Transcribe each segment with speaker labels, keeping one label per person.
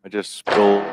Speaker 1: I just spilled.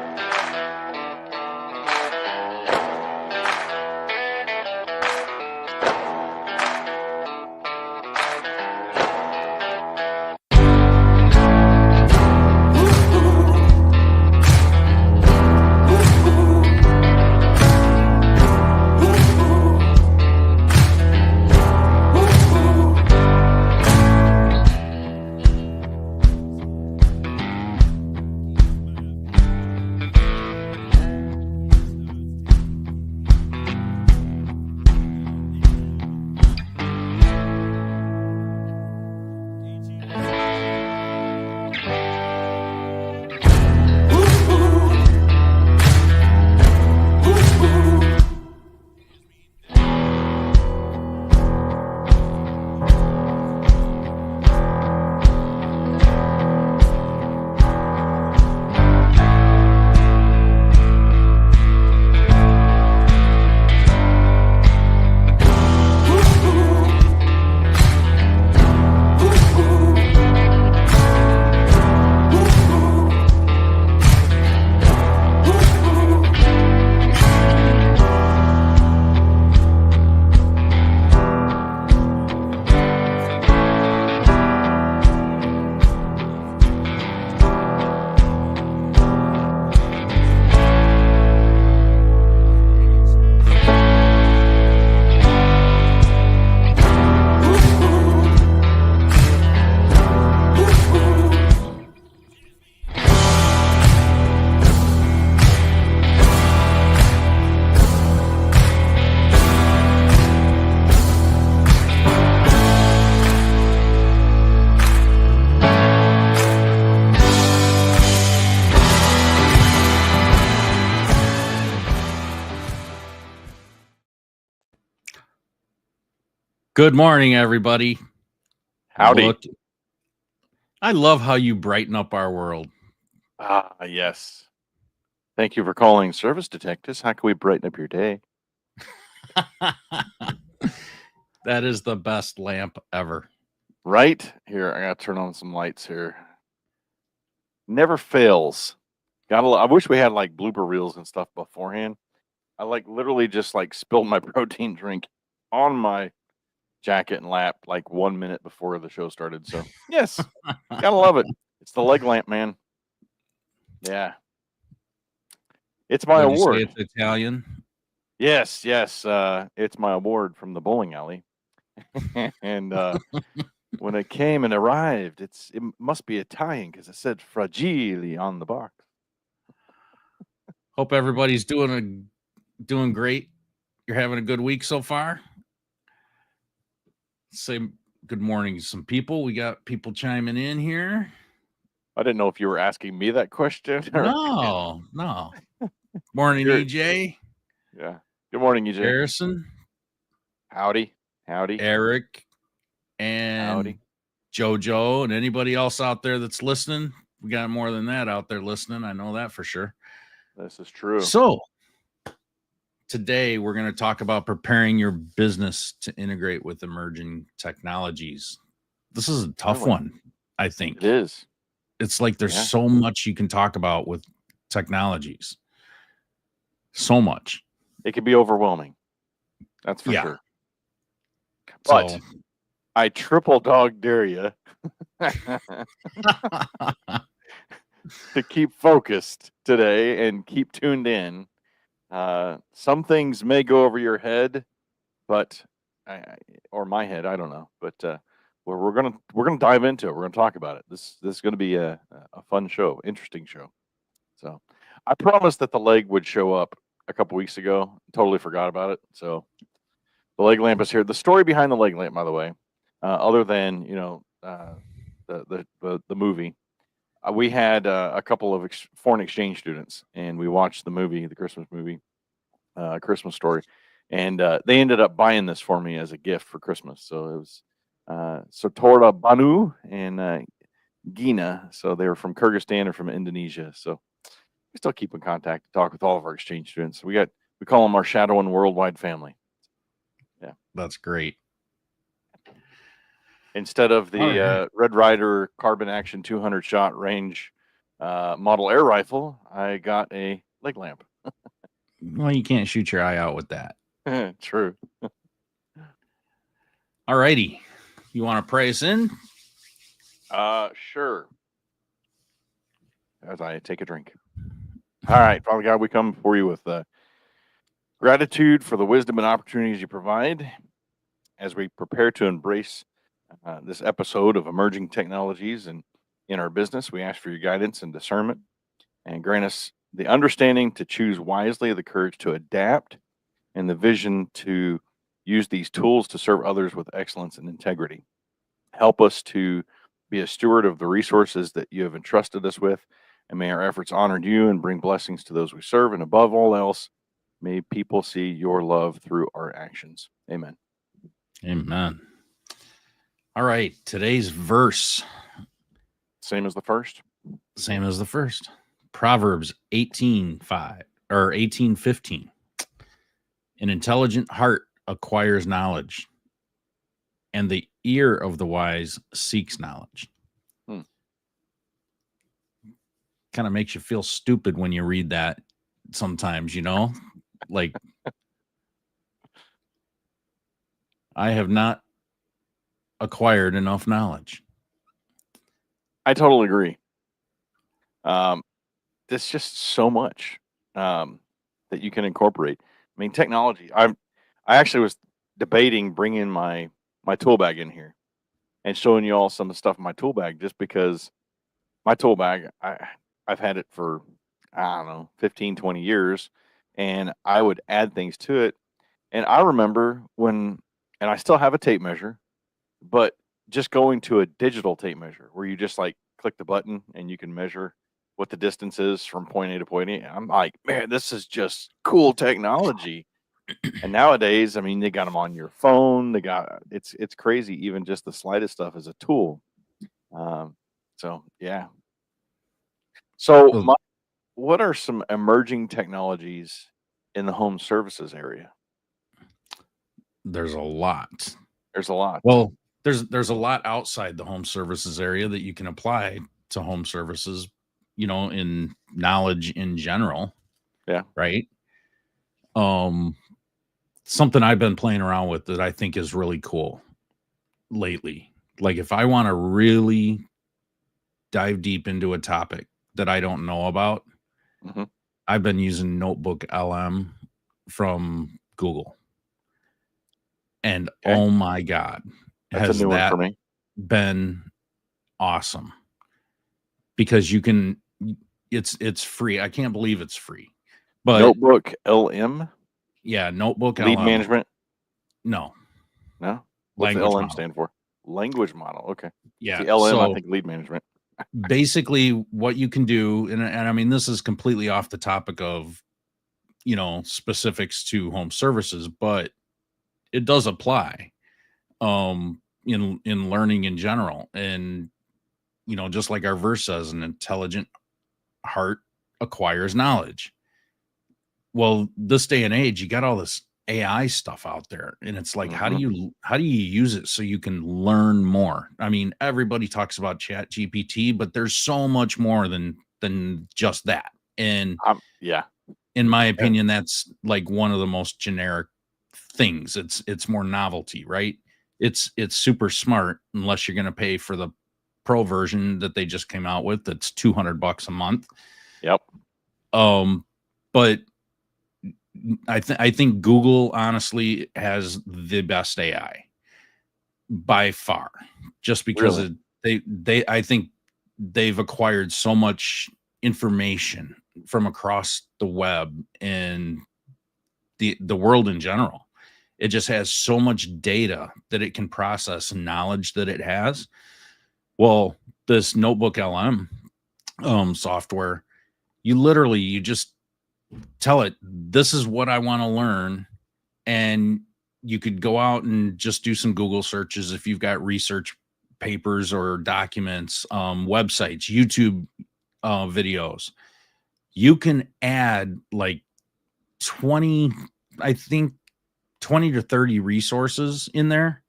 Speaker 2: Good morning, everybody.
Speaker 1: Howdy.
Speaker 2: I love how you brighten up our world.
Speaker 1: Yes. Thank you for calling Service Detectives. How can we brighten up your day?
Speaker 2: That is the best lamp ever.
Speaker 1: Right? Here, I gotta turn on some lights here. Never fails. I wish we had like blooper reels and stuff beforehand. I literally just spilled my protein drink on my jacket and lap 1 minute before the show started. So yes, gotta love it. It's the leg lamp, man. Yeah. It's my award.
Speaker 2: You say it's Italian?
Speaker 1: Yes. It's my award from the bowling alley. And when it came and arrived, it must be Italian because it said fragile on the box.
Speaker 2: Hope everybody's doing great. You're having a good week so far. Say good morning to some people. We got people chiming in here.
Speaker 1: I didn't know if you were asking me that question.
Speaker 2: No. Morning, EJ.
Speaker 1: Yeah. Good morning, EJ.
Speaker 2: Harrison.
Speaker 1: Howdy.
Speaker 2: Eric. And
Speaker 1: howdy.
Speaker 2: JoJo and anybody else out there that's listening. We got more than that out there listening. I know that for sure.
Speaker 1: This is true.
Speaker 2: So today we're going to talk about preparing your business to integrate with emerging technologies. This is a tough one, I think.
Speaker 1: It is.
Speaker 2: It's like there's so much you can talk about with technologies. So much.
Speaker 1: It can be overwhelming. That's for sure. But I triple dog dare you to keep focused today and keep tuned in. Some things may go over your head, but or my head, I don't know. But we're gonna dive into it. We're gonna talk about it. This is gonna be a fun show, interesting show. So I promised that the leg would show up a couple weeks ago. Totally forgot about it. So the leg lamp is here. The story behind the leg lamp, by the way, other than the movie, we had a couple of foreign exchange students, and we watched the movie, the Christmas movie, Christmas Story, and they ended up buying this for me as a gift for Christmas. So it was Sotora Banu and Gina. So they were from Kyrgyzstan or from Indonesia. So we still keep in contact to talk with all of our exchange students. We call them our shadow and worldwide family. Yeah,
Speaker 2: that's great.
Speaker 1: Instead of the Red Ryder carbon action 200 shot range model air rifle, I got a leg lamp.
Speaker 2: Well, you can't shoot your eye out with that.
Speaker 1: True.
Speaker 2: All righty. You want to pray us in?
Speaker 1: Sure. As I take a drink. All right, Father God, we come before you with gratitude for the wisdom and opportunities you provide as we prepare to embrace this episode of emerging technologies and in our business. We ask for your guidance and discernment, and grant us the understanding to choose wisely, the courage to adapt, and the vision to use these tools to serve others with excellence and integrity. Help us to be a steward of the resources that you have entrusted us with, and may our efforts honor you and bring blessings to those we serve. And above all else, may people see your love through our actions. Amen.
Speaker 2: Amen. All right. Today's verse,
Speaker 1: Same as the first.
Speaker 2: same as the first. Proverbs 18:5 or 18:15. An intelligent heart acquires knowledge, and the ear of the wise seeks knowledge. Kind of makes you feel stupid when you read that sometimes, like I have not acquired enough knowledge.
Speaker 1: I totally agree. There's just so much that you can incorporate. I mean, technology. I actually was debating bringing my tool bag in here and showing you all some of the stuff in my tool bag, just because my tool bag, I've had it for, I don't know, 15, 20 years, and I would add things to it. And I remember and I still have a tape measure, but just going to a digital tape measure where you just like click the button and you can measure what the distance is from point A to point A. I'm like, man, this is just cool technology. And nowadays, I mean, they got them on your phone. It's crazy. Even just the slightest stuff is a tool. So yeah. So what are some emerging technologies in the home services area?
Speaker 2: There's a lot.
Speaker 1: There's a lot.
Speaker 2: Well, there's a lot outside the home services area that you can apply to home services, in knowledge in general.
Speaker 1: Yeah.
Speaker 2: Right. Something I've been playing around with that I think is really cool lately. Like if I want to really dive deep into a topic that I don't know about, I've been using Notebook LM from Google. And oh my God,
Speaker 1: that's a new one for me.
Speaker 2: Been awesome, because it's free. I can't believe it's free. But
Speaker 1: Notebook LM?
Speaker 2: Yeah, Notebook
Speaker 1: Lead
Speaker 2: LM.
Speaker 1: management?
Speaker 2: No.
Speaker 1: What's the LM stand for? Language model. Okay.
Speaker 2: Yeah.
Speaker 1: The LM, I think lead management.
Speaker 2: Basically what you can do, and I mean, this is completely off the topic of, specifics to home services, but it does apply in learning in general. And, just like our verse says, an intelligent heart acquires knowledge. Well, this day and age, you got all this AI stuff out there, and it's like, how do you use it so you can learn more? I mean, everybody talks about Chat GPT, but there's so much more than just that. And in my opinion, that's like one of the most generic things. It's more novelty, right? It's super smart, unless you're going to pay for the pro version that they just came out with. That's $200 a month.
Speaker 1: Yep.
Speaker 2: But I think Google honestly has the best AI by far, just because I think they've acquired so much information from across the web and the world in general. It just has so much data that it can process and knowledge that it has. Well, this Notebook LM software, you just tell it, this is what I want to learn. And you could go out and just do some Google searches if you've got research papers or documents, websites, YouTube videos. You can add like 20 to 30 resources in there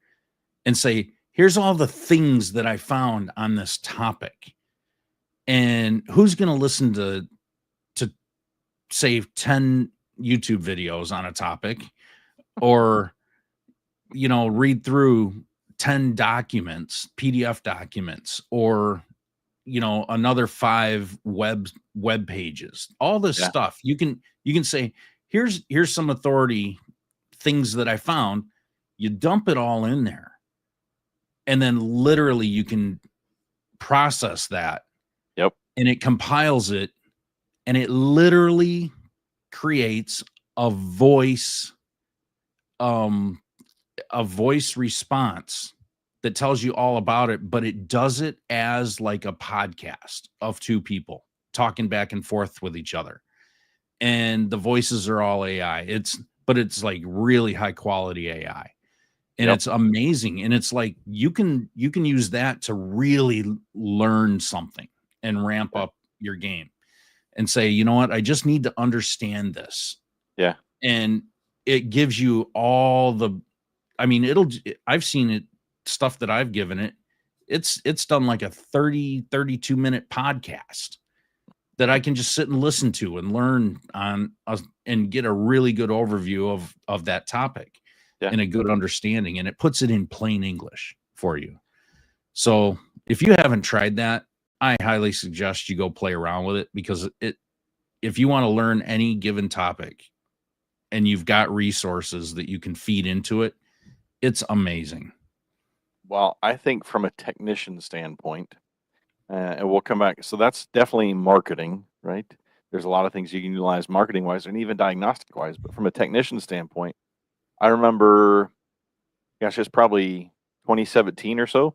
Speaker 2: and say, here's all the things that I found on this topic. And who's going to listen to save 10 YouTube videos on a topic, or read through 10 documents, PDF documents, or another 5 web pages, all this
Speaker 1: Yeah.
Speaker 2: stuff. You can say, here's some authority things that I found. You dump it all in there, and then literally you can process that,
Speaker 1: Yep.
Speaker 2: and it compiles it, and it literally creates a voice um a voice response that tells you all about it, but it does it as like a podcast of 2 people talking back and forth with each other. And the voices are all AI. It's like really high quality AI. And
Speaker 1: Yep.
Speaker 2: it's amazing. And it's like you can use that to really learn something and ramp
Speaker 1: Yeah.
Speaker 2: up your game and say, you know what, I just need to understand this.
Speaker 1: Yeah.
Speaker 2: And it gives you all the I've seen it, stuff that I've given it. It's done like a 32-minute podcast that I can just sit and listen to and learn on and get a really good overview of that topic
Speaker 1: Yeah.
Speaker 2: and a good understanding, and it puts it in plain English for you. So if you haven't tried that, I highly suggest you go play around with it, because if you want to learn any given topic and you've got resources that you can feed into it, it's amazing.
Speaker 1: Well, I think from a technician standpoint, and we'll come back. So that's definitely marketing, right? There's a lot of things you can utilize marketing wise and even diagnostic wise. But from a technician standpoint, I remember, gosh, it's probably 2017 or so.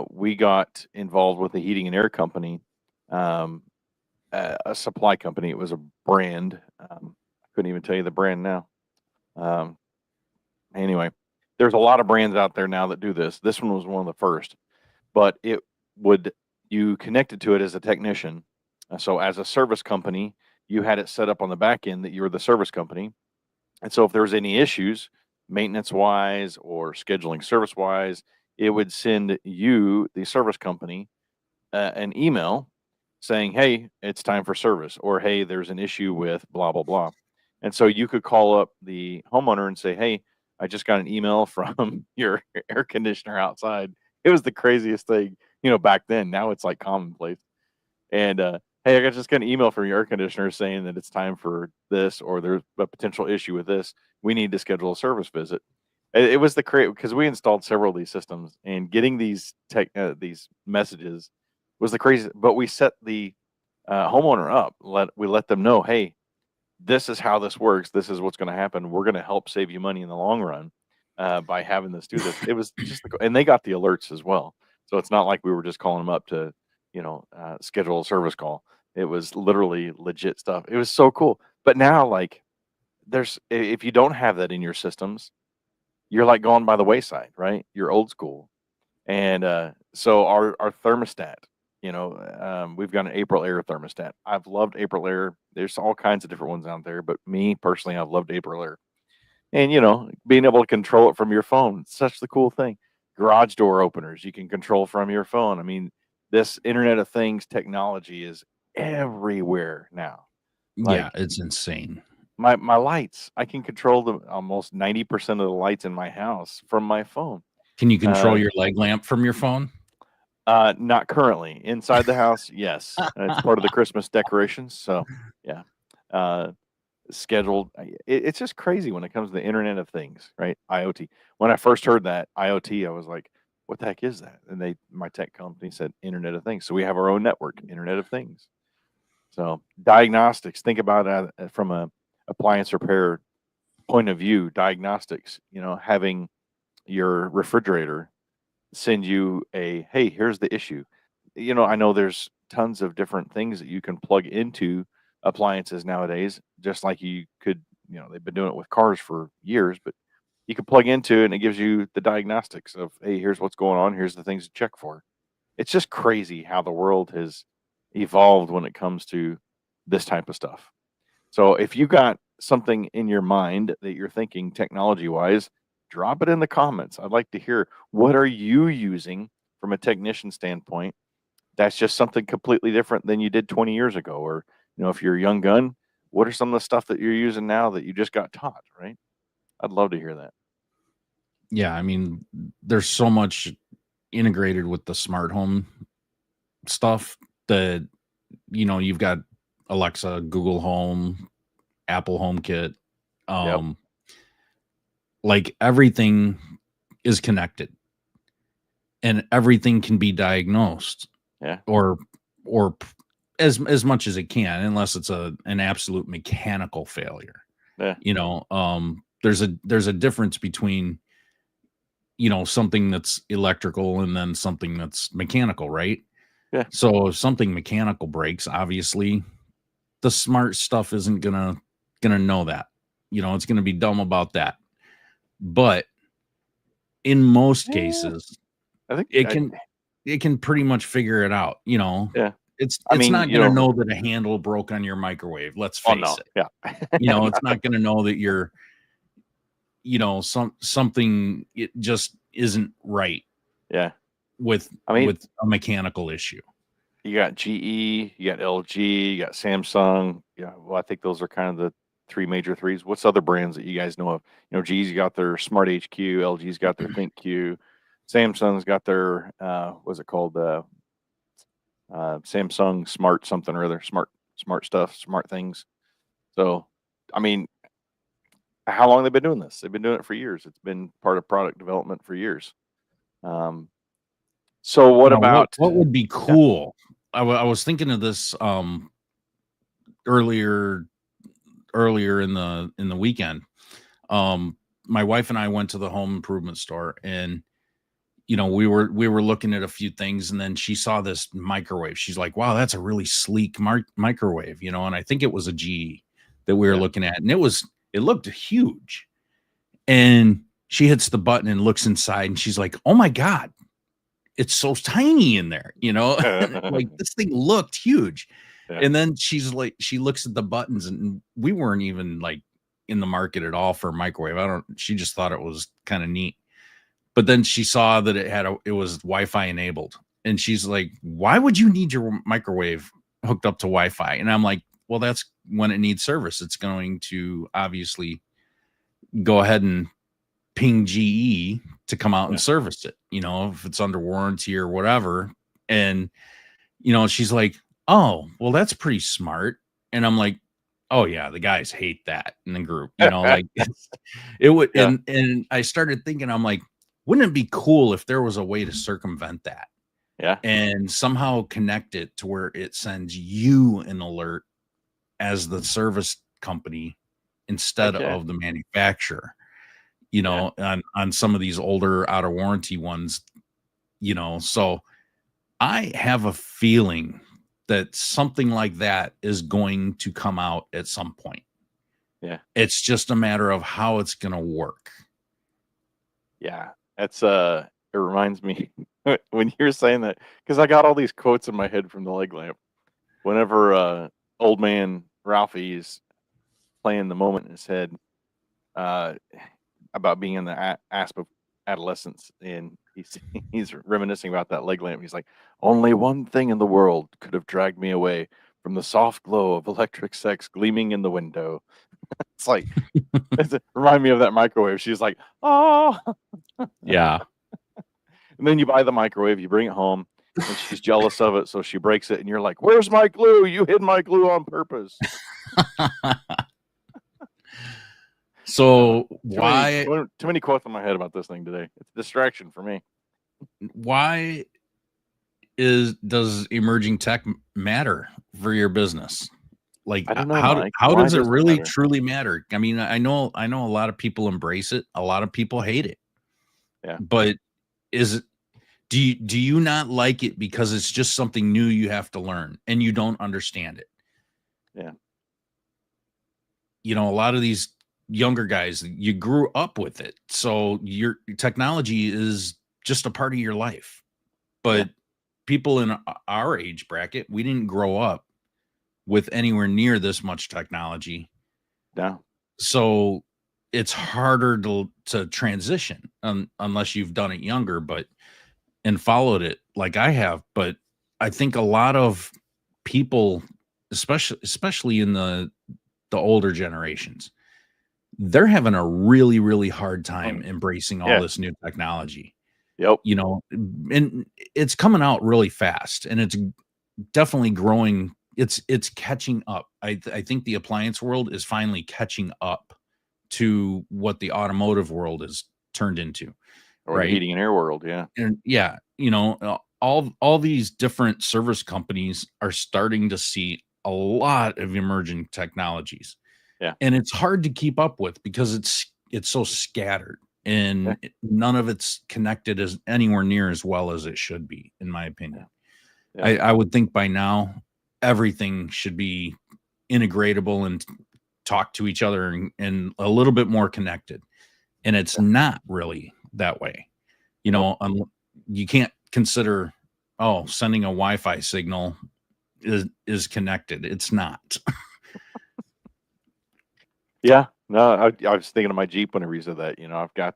Speaker 1: We got involved with a heating and air company, um, a supply company. It was a brand. I couldn't even tell you the brand now. Um, anyway, there's a lot of brands out there now that do this. This one was one of the first, but it would you connected to it as a technician. So as a service company, you had it set up on the back end that you were the service company. And so if there was any issues, maintenance wise or scheduling service wise, it would send you, the service company, an email saying, "Hey, it's time for service," or "Hey, there's an issue with blah blah blah." And so you could call up the homeowner and say, "Hey, I just got an email from your air conditioner outside." It was the craziest thing, back then. Now it's like commonplace. And "Hey, just got an email from your air conditioner saying that it's time for this, or there's a potential issue with this. We need to schedule a service visit." It was the create because we installed several of these systems, and getting these messages was the crazy. But we set the homeowner up. We let them know, "Hey, this is how this works. This is what's going to happen. We're going to help save you money in the long run by having this do this." It was just, and they got the alerts as well. So it's not like we were just calling them up to, schedule a service call. It was literally legit stuff. It was so cool. But now, like, if you don't have that in your systems, you're like going by the wayside, right? You're old school. And so our thermostat, we've got an April Air thermostat. I've loved April Air. There's all kinds of different ones out there, but me personally, I've loved April Air. And being able to control it from your phone, such the cool thing. Garage door openers, you can control from your phone. I mean, this Internet of Things technology is everywhere now.
Speaker 2: Yeah,
Speaker 1: Like
Speaker 2: it's insane.
Speaker 1: my lights, I can control almost 90% of the lights in my house from my phone.
Speaker 2: Can you control
Speaker 1: Uh,
Speaker 2: your leg lamp from your phone?
Speaker 1: Not currently. Inside the house, yes. It's part of the Christmas decorations, so, yeah. Uh, Scheduled it's just crazy when it comes to the Internet of Things, right? IoT. When I first heard that, IoT, I was like, "What the heck is that?" And my tech company said, "Internet of Things." So we have our own network, Internet of Things. So, diagnostics, think about it, from a appliance repair point of view, diagnostics, having your refrigerator send you hey, here's the issue. I know there's tons of different things that you can plug into appliances nowadays, just like you could, they've been doing it with cars for years, but you can plug into it and it gives you the diagnostics of, hey, here's what's going on, here's the things to check for. It's just crazy how the world has evolved when it comes to this type of stuff. So if you got something in your mind that you're thinking technology wise, drop it in the comments. I'd like to hear, what are you using from a technician standpoint that's just something completely different than you did 20 years ago. Or, if you're a young gun, what are some of the stuff that you're using now that you just got taught, right? I'd love to hear that.
Speaker 2: Yeah, I mean, there's so much integrated with the smart home stuff that you've got Alexa, Google Home, Apple HomeKit.
Speaker 1: Yep.
Speaker 2: Like everything is connected and everything can be diagnosed
Speaker 1: Yeah.
Speaker 2: or as much as it can, unless it's an absolute mechanical failure.
Speaker 1: Yeah.
Speaker 2: There's a difference between something that's electrical and then something that's mechanical, right?
Speaker 1: Yeah.
Speaker 2: So if something mechanical breaks, obviously the smart stuff isn't gonna know that. It's gonna be dumb about that. But in most
Speaker 1: Yeah.
Speaker 2: cases,
Speaker 1: I think,
Speaker 2: it can pretty much figure it out.
Speaker 1: yeah. I
Speaker 2: It's
Speaker 1: mean,
Speaker 2: not gonna know that a handle broke on your microwave. Let's
Speaker 1: oh,
Speaker 2: face
Speaker 1: no.
Speaker 2: it.
Speaker 1: Yeah.
Speaker 2: It's not gonna know that you're something it just isn't right
Speaker 1: Yeah.
Speaker 2: with
Speaker 1: I mean,
Speaker 2: a mechanical issue.
Speaker 1: you got GE, you got LG, you got Samsung. Yeah. Well, I think those are kind of the three major threes. What's other brands that you guys know of? GE's got their Smart HQ, LG's got their ThinkQ, Samsung's got their, what's it called? Samsung Smart something or other, smart stuff, smart things. So, I mean, how long they've been doing this? They've been doing it for years. It's been part of product development for years. So what
Speaker 2: Now,
Speaker 1: about?
Speaker 2: what would be
Speaker 1: Yeah.
Speaker 2: cool? I was thinking of this earlier in the weekend. My wife and I went to the home improvement store, and we were looking at a few things, and then she saw this microwave. She's like, "Wow, that's a really sleek microwave," and I think it was a GE that we were
Speaker 1: Yeah.
Speaker 2: looking at, and it looked huge. And she hits the button and looks inside, and she's like, "Oh my god, it's so tiny in there," like this thing looked huge.
Speaker 1: Yeah.
Speaker 2: And then she's like, she looks at the buttons, and we weren't even like in the market at all for a microwave. She just thought it was kind of neat. But then she saw that it was Wi-Fi enabled. And she's like, "Why would you need your microwave hooked up to Wi-Fi?" And I'm like, "Well, that's when it needs service. It's going to obviously go ahead and ping GE to come out and
Speaker 1: Yeah.
Speaker 2: service it, if it's under warranty or whatever." And, she's like, "Oh, well, that's pretty smart." And I'm like, "Oh yeah, the guys hate that in the group, like it would."
Speaker 1: Yeah.
Speaker 2: And I started thinking, I'm like, wouldn't it be cool if there was a way to circumvent that
Speaker 1: Yeah.
Speaker 2: and somehow connect it to where it sends you an alert as the service company instead
Speaker 1: Heck yeah.
Speaker 2: of the manufacturer?
Speaker 1: Yeah.
Speaker 2: On some of these older out of warranty ones, so I have a feeling that something like that is going to come out at some point.
Speaker 1: Yeah.
Speaker 2: It's just a matter of how it's going to work.
Speaker 1: Yeah. That's it reminds me when you're saying that, because I got all these quotes in my head from the leg lamp. Whenever old man Ralphie is playing the moment in his head, uh, about being in the asp of adolescence, and he's he's reminiscing about that leg lamp. He's like, "Only one thing in the world could have dragged me away from the soft glow of electric sex gleaming in the window." It's like, remind me of that microwave. She's like, "Oh,"
Speaker 2: Yeah.
Speaker 1: and then you buy the microwave, you bring it home, and she's jealous of it, so she breaks it, and you're like, "Where's my glue? You hid my glue on purpose."
Speaker 2: So
Speaker 1: Too many quotes in my head about this thing today. It's a distraction for me.
Speaker 2: why does emerging tech matter for your business? Like,
Speaker 1: I don't know,
Speaker 2: how
Speaker 1: Mike.
Speaker 2: how
Speaker 1: Why
Speaker 2: does it
Speaker 1: does it
Speaker 2: really
Speaker 1: matter?
Speaker 2: truly matter? I mean, I know a lot of people embrace it, a lot of people hate it.
Speaker 1: Yeah.
Speaker 2: But is it do you not like it because it's just something new you have to learn and you don't understand it?
Speaker 1: Yeah.
Speaker 2: A lot of these younger guys, you grew up with it. So your technology is just a part of your life.
Speaker 1: Yeah.
Speaker 2: But people in our age bracket, we didn't grow up with anywhere near this much technology.
Speaker 1: No.
Speaker 2: So it's harder to transition unless you've done it younger, and followed it like I have. But I think a lot of people, especially in the older generations, they're having a really, really hard time
Speaker 1: Mm.
Speaker 2: embracing all
Speaker 1: Yeah.
Speaker 2: this new technology,
Speaker 1: Yep.
Speaker 2: you know, and it's coming out really fast, and it's definitely growing. It's catching up. I think the appliance world is finally catching up to what the automotive world is turned into,
Speaker 1: Or the
Speaker 2: right?
Speaker 1: heating and air world. Yeah.
Speaker 2: And yeah, all these different service companies are starting to see a lot of emerging technologies,
Speaker 1: Yeah.
Speaker 2: and it's hard to keep up with because it's so scattered,
Speaker 1: Yeah.
Speaker 2: and none of it's connected as anywhere near as well as it should be, in my
Speaker 1: Yeah.
Speaker 2: opinion.
Speaker 1: Yeah.
Speaker 2: I would think by now everything should be integratable and talk to each other, and a little bit more connected, and it's
Speaker 1: Yeah.
Speaker 2: not really that way. You
Speaker 1: Nope.
Speaker 2: know, you can't consider, oh, sending a Wi-Fi signal is connected. It's not.
Speaker 1: Yeah. No, I was thinking of my Jeep whenever you said that. I've got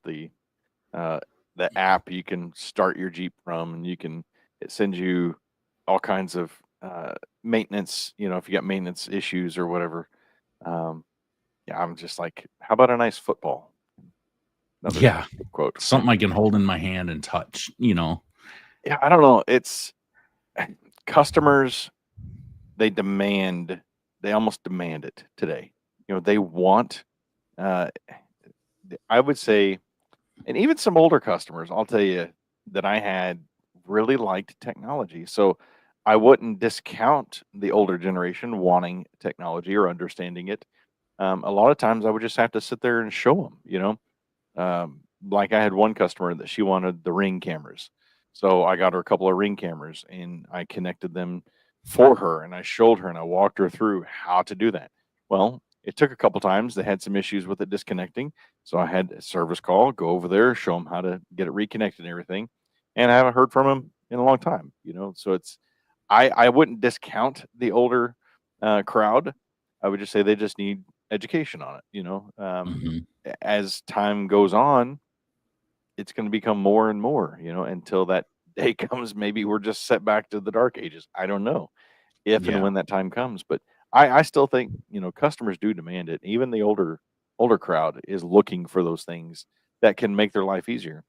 Speaker 1: uh, the app you can start your Jeep from, and it sends you all kinds of maintenance. If you got maintenance issues or whatever. Um, yeah, I'm just like, how about a nice football? Another
Speaker 2: Yeah,
Speaker 1: good quote.
Speaker 2: something I can hold in my hand and touch.
Speaker 1: Yeah, I don't know. It's customers. They demand. They almost demand it today. They want. Uh, I would say, and even some older customers, I'll tell you that I had really liked technology. So I wouldn't discount the older generation wanting technology or understanding it. A lot of times I would just have to sit there and show them. Like I had one customer that she wanted the Ring cameras. So I got her a couple of Ring cameras and I connected them for her and I showed her and I walked her through how to do that. Well, it took a couple times. They had some issues with it disconnecting. So I had a service call, go over there, show them how to get it reconnected and everything. And I haven't heard from them in a long time. So I wouldn't discount the older crowd. I would just say they just need education on it.
Speaker 2: Mhm.
Speaker 1: As time goes on, it's going to become more and more, until that day comes. Maybe we're just set back to the dark ages. I don't know if and
Speaker 2: Yeah,
Speaker 1: when that time comes, but I still think, customers do demand it. Even the older crowd is looking for those things that can make their life easier.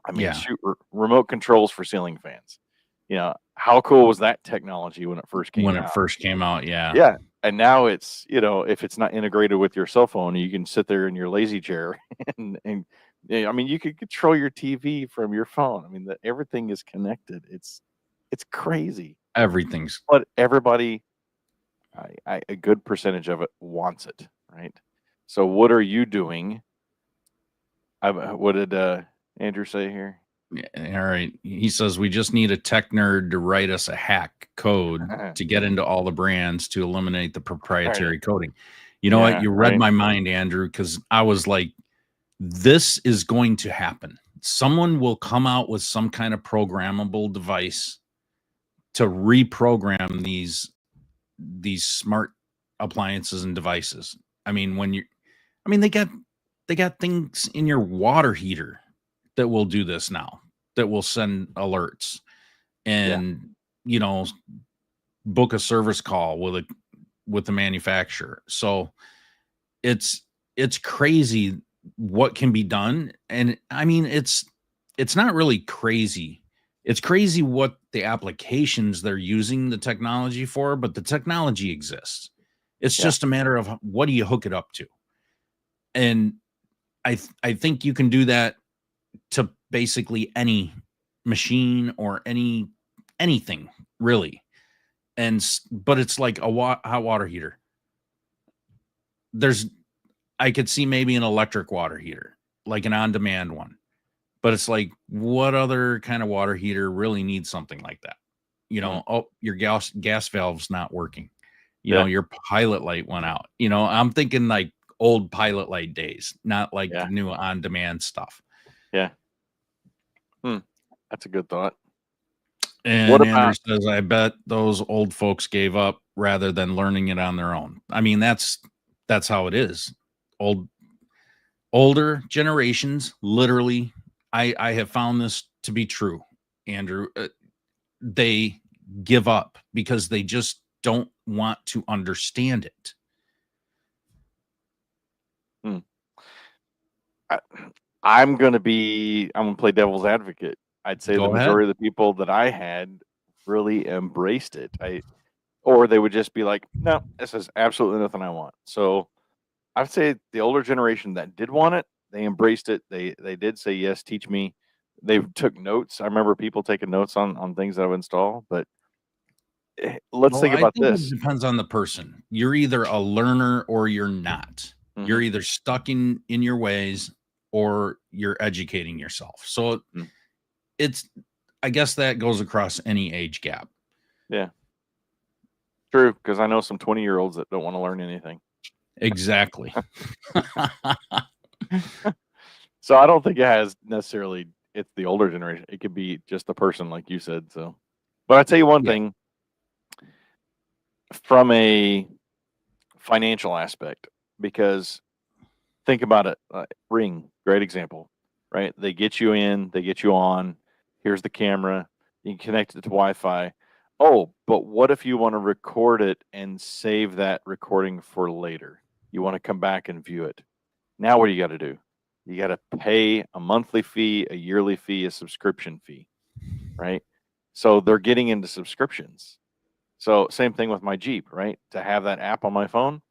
Speaker 1: I mean,
Speaker 2: yeah.
Speaker 1: shoot, remote controls for ceiling fans. How cool was that technology when it first came
Speaker 2: When it
Speaker 1: out?
Speaker 2: first came out, yeah,
Speaker 1: Yeah, and now if it's not integrated with your cell phone, you can sit there in your lazy chair and yeah, I mean, you could control your TV from your phone. I mean, everything is connected. It's crazy,
Speaker 2: everything's
Speaker 1: but everybody, a good percentage of it wants it, right? So what are you doing? What did Andrew say here?
Speaker 2: yeah, all right. He says we just need a tech nerd to write us a hack code to get into all the brands to eliminate the
Speaker 1: Right.
Speaker 2: proprietary coding. You know what?
Speaker 1: Yeah,
Speaker 2: You read
Speaker 1: right.
Speaker 2: my mind, Andrew, because I was like, this is going to happen. Someone will come out with some kind of programmable device to reprogram these smart appliances and devices. I mean, they got things in your water heater that will do this now, that will send alerts
Speaker 1: Yeah,
Speaker 2: and, you know, book a service call with the manufacturer. So it's it's crazy what can be done. And I mean, it's not really crazy. It's crazy what the applications they're using the technology for, but the technology exists. It's
Speaker 1: yeah,
Speaker 2: just a matter of what do you hook it up to. And I think you can do that to basically any machine or anything really. But it's like a hot water heater. There's I could see maybe an electric water heater, like an on-demand one. But it's like, what other kind of water heater really needs something like that?
Speaker 1: mm,
Speaker 2: Oh, your gas valve's not working.
Speaker 1: yeah,
Speaker 2: Your pilot light went out. I'm thinking like old pilot light days, not like the
Speaker 1: yeah,
Speaker 2: new on-demand stuff.
Speaker 1: yeah. Hmm, that's a good thought. What
Speaker 2: And Andrew
Speaker 1: about
Speaker 2: says, I bet those old folks gave up rather than learning it on their own. I mean, that's how it is. Old Older generations, literally, I have found this to be true, Andrew. They give up because they just don't want to understand it.
Speaker 1: I'm going to play devil's advocate. I'd say the
Speaker 2: Go ahead.
Speaker 1: majority of the people that I had really embraced it. Or they would just be like, no, this is absolutely nothing I want. So I'd say the older generation that did want it, they embraced it. They did say, yes, teach me. They took notes. I remember people taking notes on things that I would install, but let's think
Speaker 2: I
Speaker 1: about
Speaker 2: think
Speaker 1: this.
Speaker 2: it depends on the person. You're either a learner or you're not. You're
Speaker 1: Mhm.
Speaker 2: either stuck in your ways or you're educating yourself. So
Speaker 1: Mm.
Speaker 2: it's, I guess that goes across any age gap.
Speaker 1: Yeah. True, because I know some 20-year-olds that don't want to learn anything.
Speaker 2: Exactly.
Speaker 1: So I don't think it has necessarily, it's the older generation. It could be just the person, like you said. So, but I tell you one
Speaker 2: Yeah.
Speaker 1: thing from a financial aspect, because think about it. Ring, great example, right? They get you in, they get you on. Here's the camera. You can connect it to Wi-Fi. Oh, but what if you want to record it and save that recording for later? You want to come back and view it. Now, what do you got to do? You got to pay a monthly fee, a yearly fee, a subscription fee, right? So they're getting into subscriptions. So same thing with my Jeep, right? To have that app on my phone,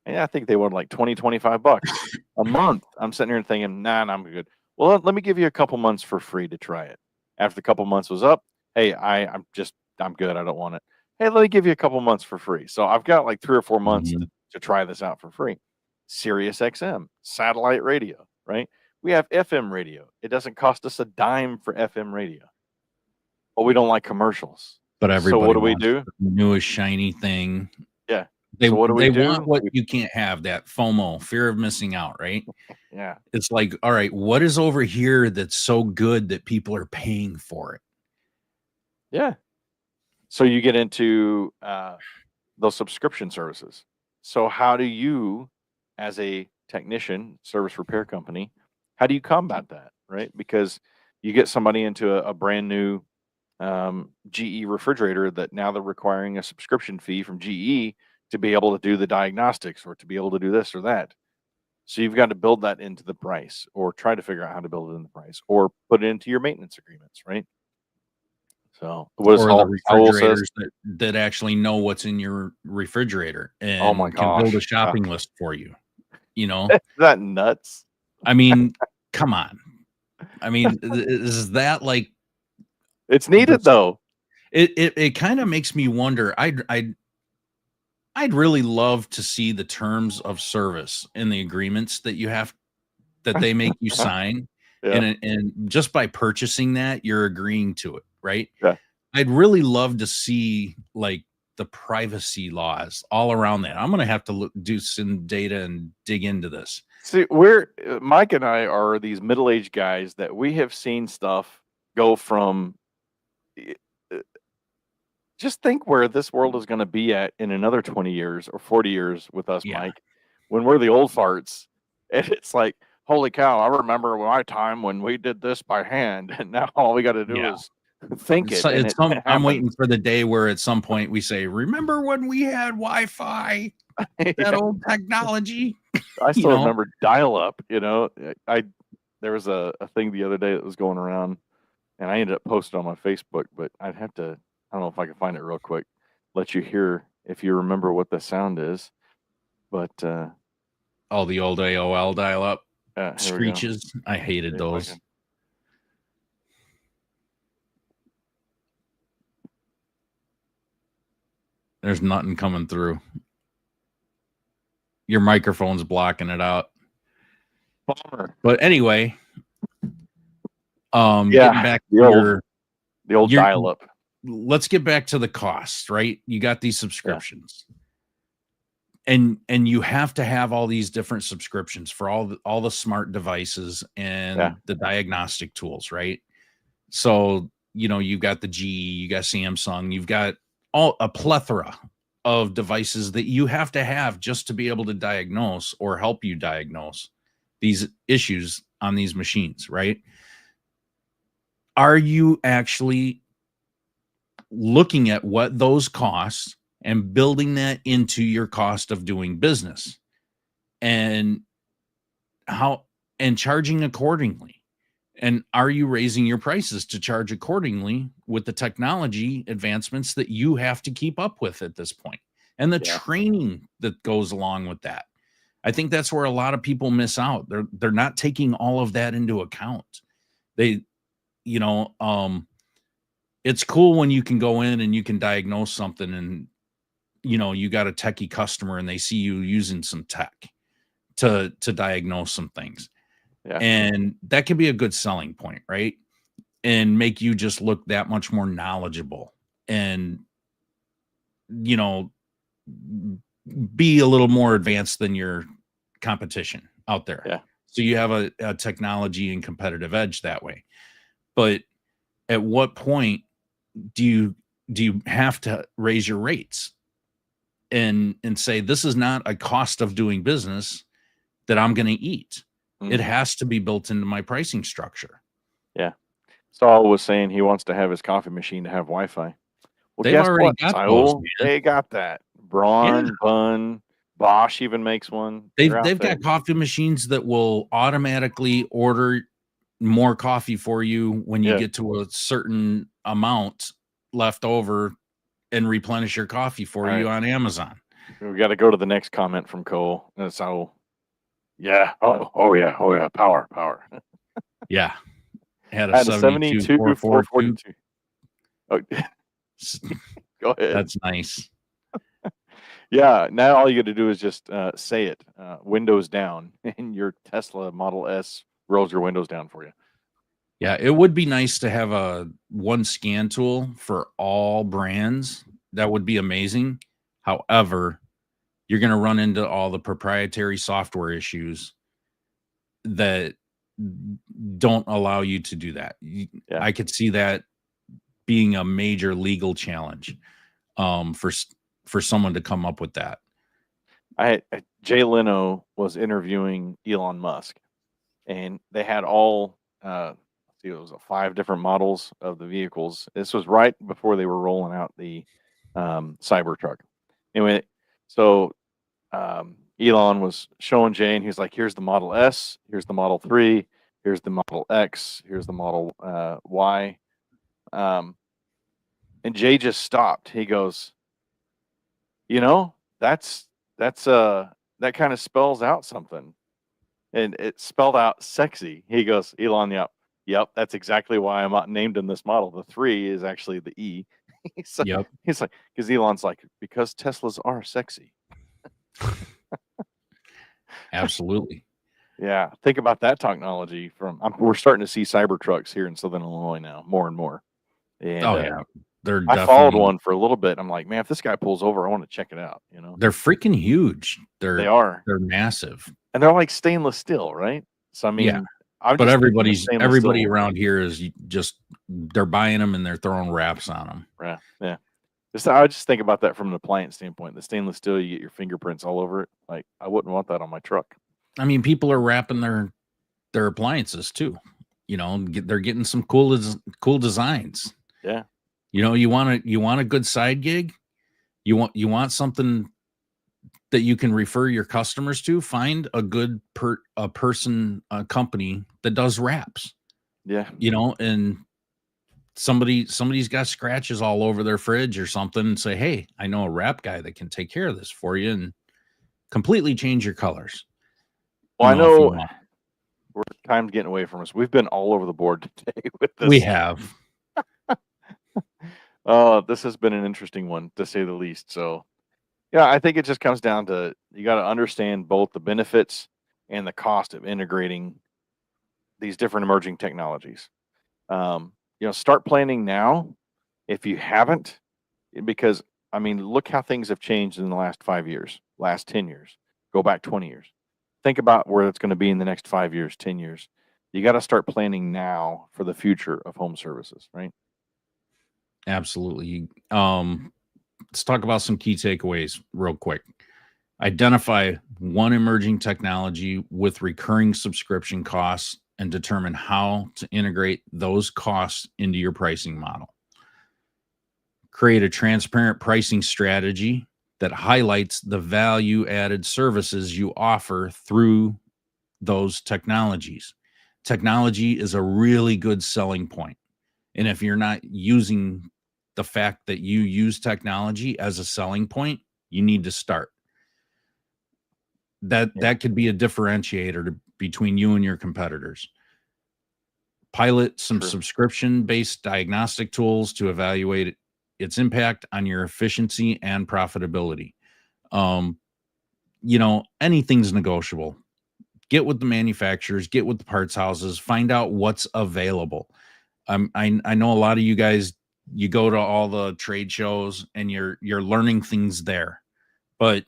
Speaker 1: and I think they want like 20, 25 bucks a month. I'm sitting here thinking, nah, I'm good. Well, let me give you a couple months for free to try it. After the couple months was up, hey, I'm good. I don't want it. Hey, let me give you a couple months for free. So I've got like 3 or 4 months
Speaker 2: Mhm.
Speaker 1: to try this out for free. Sirius XM, satellite radio, right? We have FM radio. It doesn't cost us a dime for FM radio, but we don't like commercials.
Speaker 2: But
Speaker 1: So what
Speaker 2: everybody
Speaker 1: do we
Speaker 2: wants
Speaker 1: do?
Speaker 2: the newest shiny thing.
Speaker 1: Yeah.
Speaker 2: They
Speaker 1: So what do we
Speaker 2: they want
Speaker 1: do?
Speaker 2: what you can't have, that FOMO, fear of missing out, right?
Speaker 1: Yeah.
Speaker 2: It's like, all right, what is over here that's so good that people are paying for it?
Speaker 1: Yeah. So you get into those subscription services. So how do you, as a technician, service repair company, how do you combat that, right? Because you get somebody into a brand new GE refrigerator that now they're requiring a subscription fee from GE to be able to do the diagnostics or to be able to do this or that. So you've got to build that into the price or try to figure out how to build it in the price or put it into your maintenance agreements, right? So what does
Speaker 2: Or the
Speaker 1: Howell says?
Speaker 2: refrigerators that actually know what's in your refrigerator
Speaker 1: Oh my
Speaker 2: and can build a
Speaker 1: gosh.
Speaker 2: shopping list for you, you know?
Speaker 1: Is that nuts?
Speaker 2: I mean, come on. I mean, is that like
Speaker 1: It's
Speaker 2: the
Speaker 1: needed though.
Speaker 2: it kind of makes me wonder. I'd really love to see the terms of service and the agreements that you have that they make you sign.
Speaker 1: Yeah.
Speaker 2: And just by purchasing that, you're agreeing to it, right?
Speaker 1: Yeah.
Speaker 2: I'd really love to see like the privacy laws all around that. I'm gonna have to do some data and dig into this.
Speaker 1: See, Mike and I are these middle-aged guys that we have seen stuff go from eh, eh, just think where this world is going to be at in another 20 years or 40 years with us,
Speaker 2: Yeah.
Speaker 1: Mike, when we're the old farts. And it's like, holy cow, I remember my time when we did this by hand, and now all we got to do
Speaker 2: Yeah.
Speaker 1: is think it, and it
Speaker 2: I'm
Speaker 1: happens.
Speaker 2: waiting for the day where at some point we say, remember when we had Wi-Fi, that
Speaker 1: Yeah.
Speaker 2: old technology?
Speaker 1: I
Speaker 2: You
Speaker 1: still
Speaker 2: know,
Speaker 1: remember dial-up. I there was a thing the other day that was going around, and I ended up posting on my Facebook, but I'd have to. I don't know if I can find it real quick. Let you hear if you remember what the sound is. But
Speaker 2: all the old AOL dial-up
Speaker 1: here we go.
Speaker 2: screeches. I hated
Speaker 1: See if I
Speaker 2: those.
Speaker 1: can.
Speaker 2: There's nothing coming through. Your microphone's blocking it out.
Speaker 1: Bummer.
Speaker 2: But anyway, getting
Speaker 1: Yeah,
Speaker 2: back
Speaker 1: the
Speaker 2: to
Speaker 1: old
Speaker 2: your
Speaker 1: dial-up.
Speaker 2: let's get back to the cost, right? You got these
Speaker 1: Yeah,
Speaker 2: subscriptions. And you have to have all these different subscriptions for all the smart devices
Speaker 1: yeah,
Speaker 2: and the diagnostic tools, right? So, you've got the GE, you got Samsung, you've got a plethora of devices that you have to have just to be able to diagnose or help you diagnose these issues on these machines, right? Are you actually looking at what those costs and building that into your cost of doing business, and charging accordingly. And are you raising your prices to charge accordingly with the technology advancements that you have to keep up with at this point, and the
Speaker 1: Yeah.
Speaker 2: training that goes along with that? I think that's where a lot of people miss out. They're not taking all of that into account. They, you know, it's cool when you can go in and you can diagnose something, and you got a techie customer and they see you using some tech to diagnose some things.
Speaker 1: Yeah.
Speaker 2: And that can be a good selling point, right? And make you just look that much more knowledgeable, and, you know, be a little more advanced than your competition out there.
Speaker 1: Yeah.
Speaker 2: So you have a technology and competitive edge that way. But at what point do you have to raise your rates and say, this is not a cost of doing business that I'm going to eat? It
Speaker 1: Mhm.
Speaker 2: has to be built into my pricing structure.
Speaker 1: Yeah. Saul was saying he wants to have his coffee machine to have Wi-Fi. Well,
Speaker 2: They've
Speaker 1: guess
Speaker 2: already
Speaker 1: what,
Speaker 2: got those,
Speaker 1: Saul?
Speaker 2: man.
Speaker 1: They got that.
Speaker 2: Yeah.
Speaker 1: Braun, Bun, Bosch even makes one. They're out
Speaker 2: They've
Speaker 1: there.
Speaker 2: got coffee machines that will automatically order more coffee for you when you
Speaker 1: Yeah.
Speaker 2: get to a certain amount left over, and replenish your coffee for
Speaker 1: All
Speaker 2: you
Speaker 1: right.
Speaker 2: on Amazon.
Speaker 1: We got to go to the next comment from Cole. That's Saul. Yeah. Oh yeah. Oh yeah. Power.
Speaker 2: Yeah. Had
Speaker 1: I
Speaker 2: a
Speaker 1: had a
Speaker 2: 72
Speaker 1: 72
Speaker 2: 442.
Speaker 1: 442. Oh, go ahead.
Speaker 2: That's nice.
Speaker 1: Yeah. Now all you got to do is just say it. Windows down, and your Tesla Model S rolls your windows down for you.
Speaker 2: Yeah, it would be nice to have a one scan tool for all brands. That would be amazing. However, you're going to run into all the proprietary software issues that don't allow you to do that.
Speaker 1: Yeah.
Speaker 2: I could see that being a major legal challenge, for someone to come up with that.
Speaker 1: Jay Leno was interviewing Elon Musk, and they had all see, it was 5 different models of the vehicles. This was right before they were rolling out the Cybertruck. Anyway, so Elon was showing Jay, and he's like, "Here's the Model S. Here's the Model 3. Here's the Model X. Here's the Model Y." Um, and Jay just stopped. He goes, "You know, that's that kind of spells out something." And it spelled out sexy. He goes, "Elon, yep, that's exactly why I'm not named in this model. The 3 is actually the E."
Speaker 2: Yep.
Speaker 1: He's like, because Elon's like, because Teslas are sexy.
Speaker 2: Absolutely.
Speaker 1: Yeah, think about that technology. We're starting to see Cybertrucks here in Southern Illinois now, more and more. And
Speaker 2: Oh yeah. They're
Speaker 1: I followed
Speaker 2: definitely,
Speaker 1: one for a little bit. I'm like, man, if this guy pulls over, I want to check it out.
Speaker 2: they're freaking huge.
Speaker 1: They are,
Speaker 2: They're massive.
Speaker 1: and they're like stainless steel, right? So I
Speaker 2: Yeah.
Speaker 1: mean, I'm
Speaker 2: But
Speaker 1: just thinking of stainless
Speaker 2: everybody
Speaker 1: steel.
Speaker 2: around here is just, they're buying them and they're throwing wraps on them.
Speaker 1: Yeah, yeah. I just think about that from an appliance standpoint. The stainless steel, you get your fingerprints all over it. Like, I wouldn't want that on my truck.
Speaker 2: I mean, people are wrapping their appliances too. They're getting some cool designs.
Speaker 1: Yeah,
Speaker 2: You want a good side gig? You want something that you can refer your customers to? Find a good company that does wraps.
Speaker 1: yeah,
Speaker 2: And somebody's got scratches all over their fridge or something, and say, "Hey, I know a wrap guy that can take care of this for you and completely change your colors."
Speaker 1: Well, I
Speaker 2: If you
Speaker 1: know
Speaker 2: want.
Speaker 1: time's getting away from us. We've been all over the board today with this.
Speaker 2: We have.
Speaker 1: This has been an interesting one, to say the least. So, yeah, I think it just comes down to you got to understand both the benefits and the cost of integrating these different emerging technologies. Start planning now if you haven't, because I mean, look how things have changed in the last 5 years, last 10 years. Go back 20 years. Think about where it's going to be in the next 5 years, 10 years. You got to start planning now for the future of home services, right?
Speaker 2: Absolutely. Let's talk about some key takeaways real quick. Identify one emerging technology with recurring subscription costs and determine how to integrate those costs into your pricing model. Create a transparent pricing strategy that highlights the value added services you offer through those technologies. Technology is a really good selling point. And if you're not using the fact that you use technology as a selling point, you need to start. That could be a differentiator between you and your competitors. Pilot some
Speaker 1: True.
Speaker 2: subscription-based diagnostic tools to evaluate its impact on your efficiency and profitability. Anything's negotiable. Get with the manufacturers, get with the parts houses, find out what's available. I know a lot of you guys, you go to all the trade shows and you're learning things there, but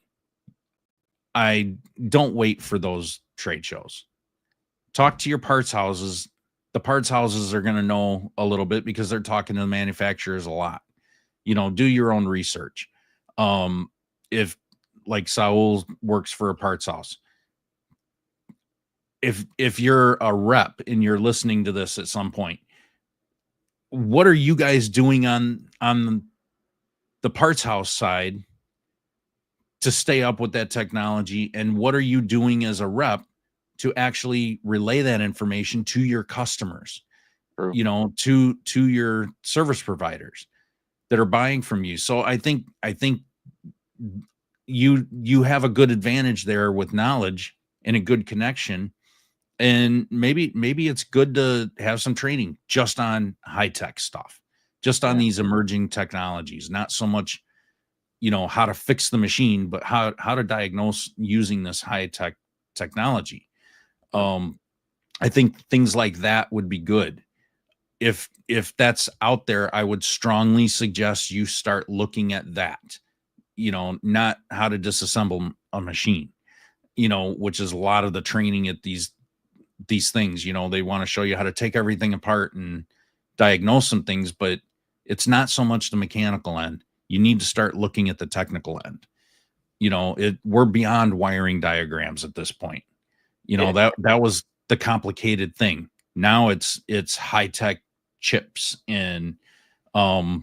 Speaker 2: I don't wait for those trade shows. Talk to your parts houses. The parts houses are going to know a little bit because they're talking to the manufacturers a lot. Do your own research. If like Saul works for a parts house, if you're a rep and you're listening to this at some point, what are you guys doing on the parts house side to stay up with that technology? And what are you doing as a rep to actually relay that information to your customers,
Speaker 1: True.
Speaker 2: to your service providers that are buying from you? So I think you have a good advantage there with knowledge and a good connection. And maybe it's good to have some training just on high tech stuff, just on these emerging technologies, not so much, how to fix the machine, but how to diagnose using this high tech technology. I think things like that would be good. If that's out there, I would strongly suggest you start looking at that, not how to disassemble a machine, which is a lot of the training at these things. They want to show you how to take everything apart and diagnose some things, but it's not so much the mechanical end. You need to start looking at the technical end. We're beyond wiring diagrams at this point. That was the complicated thing. Now it's high tech chips and all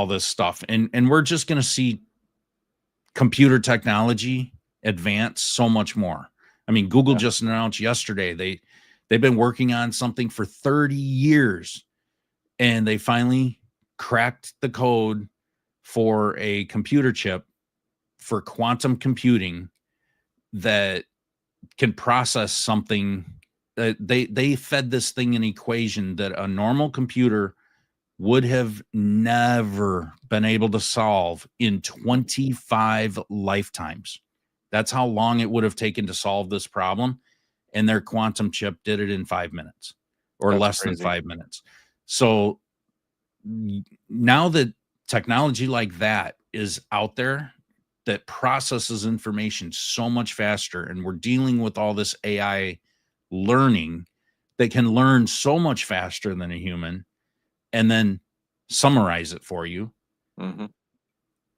Speaker 2: this stuff, and we're just going to see computer technology advance so much more. I mean, Google just announced yesterday they've been working on something for 30 years, and they finally cracked the code for a computer chip for quantum computing that can process something that they fed this thing an equation that a normal computer would have never been able to solve in 25 lifetimes. That's how long it would have taken to solve this problem. And their quantum chip did it in 5 minutes or less than 5 minutes. So now that technology like that is out there that processes information so much faster, and we're dealing with all this AI learning that can learn so much faster than a human and then summarize it for you.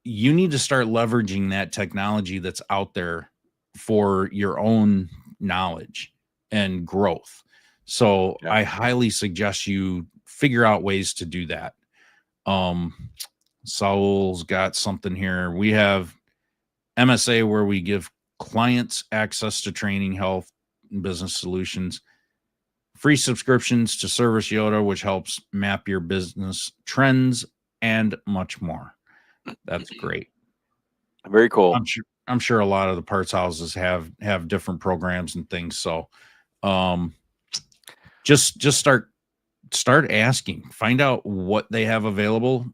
Speaker 2: You need to start leveraging that technology that's out there for your own knowledge and growth. So I highly suggest you figure out ways to do that. Saul's got something here. We have MSA, where we give clients access to training, health, and business solutions, free subscriptions to Service Yoda, which helps map your business trends, and much more. That's great.
Speaker 1: Very cool.
Speaker 2: I'm sure a lot of the parts houses have different programs and things. So just start asking, find out what they have available.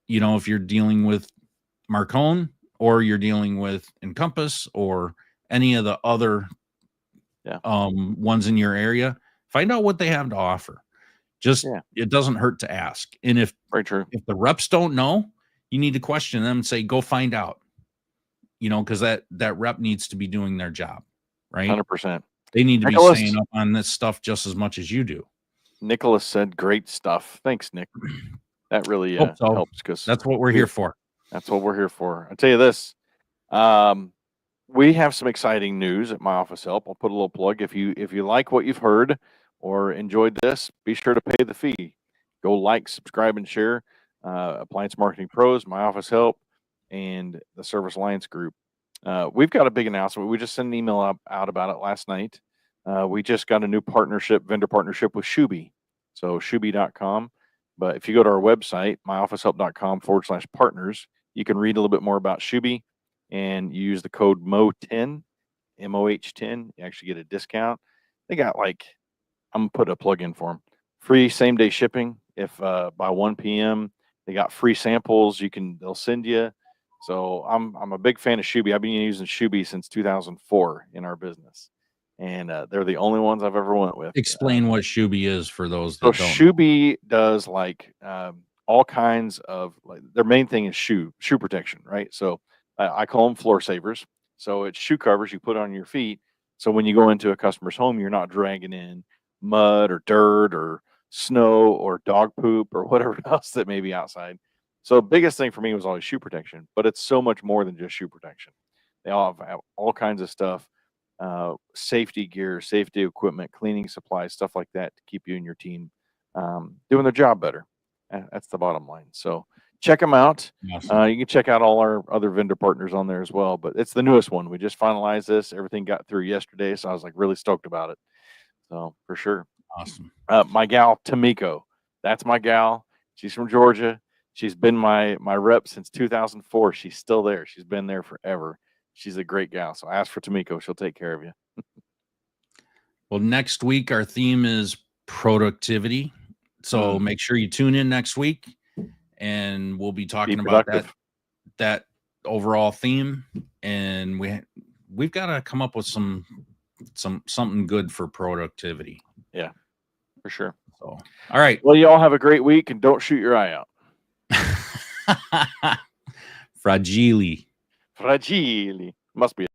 Speaker 2: If you're dealing with Marcone, or you're dealing with Encompass, or any of the other ones in your area, find out what they have to offer. It doesn't hurt to ask. And if the reps don't know, you need to question them and say, go find out, because that rep needs to be doing their job, right?
Speaker 1: 100%.
Speaker 2: They need to be staying up on this stuff just as much as you do.
Speaker 1: Nicholas said great stuff. Thanks, Nick. That really helps, because
Speaker 2: that's what we're here for.
Speaker 1: That's what we're here for. I'll tell you this. We have some exciting news at My Office Help. I'll put a little plug. If you like what you've heard or enjoyed this, be sure to pay the fee. Go like, subscribe, and share. Appliance Marketing Pros, My Office Help, and the Service Alliance Group. We've got a big announcement. We just sent an email out about it last night. We just got a new vendor partnership with Shuby. So Shuby.com. But if you go to our website, myofficehelp.com/partners, you can read a little bit more about Shuby, and you use the code MOH10, MOH10. You actually get a discount. They got I'm going to put a plug in for them. Free same day shipping. If by 1 p.m. they got free samples, they'll send you. So I'm a big fan of Shuby. I've been using Shuby since 2004 in our business, and they're the only ones I've ever went with.
Speaker 2: Explain what Shuby is for those
Speaker 1: So
Speaker 2: that don't.
Speaker 1: Shuby does all kinds of their main thing is shoe protection, right? So I call them floor savers. So it's shoe covers you put on your feet. So when you go into a customer's home, you're not dragging in mud or dirt or snow or dog poop or whatever else that may be outside. So biggest thing for me was always shoe protection, but it's so much more than just shoe protection. They all have all kinds of stuff, safety gear, safety equipment, cleaning supplies, stuff like that to keep you and your team doing their job better. That's the bottom line. So check them out.
Speaker 2: Awesome.
Speaker 1: You can check out all our other vendor partners on there as well, but it's the newest one. We just finalized this. Everything got through yesterday, so I was really stoked about it. So for sure.
Speaker 2: Awesome.
Speaker 1: My gal Tamiko, that's my gal. She's from Georgia. She's been my rep since 2004. She's still there. She's been there forever. She's a great gal. So ask for Tamiko. She'll take care of you.
Speaker 2: Well, next week our theme is productivity. So make sure you tune in next week, and we'll be talking about that overall theme. And we've got to come up with something good for productivity.
Speaker 1: Yeah, for sure.
Speaker 2: So, all right.
Speaker 1: Well, you all have a great week, and don't shoot your eye out.
Speaker 2: Fragile.
Speaker 1: Must be